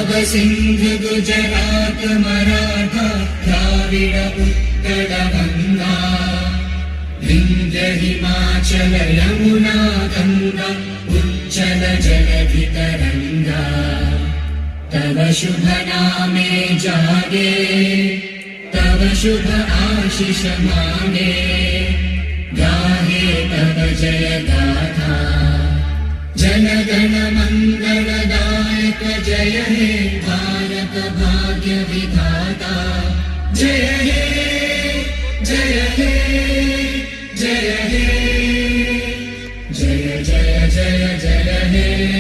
सिंधु गुजरात मराठा द्राविड उत्कल गंगा विंध्य हिमाचल यमुना गंगा उच्चल जलधि तरंगा तव शुभ नामे जागे तव शुभ आशीष मांगे गाहे तव जय गाथा जन गण मंगलदायक जय हे भारत भाग्य विधाता जय हे जय हे जय हे जय जय जय जय हे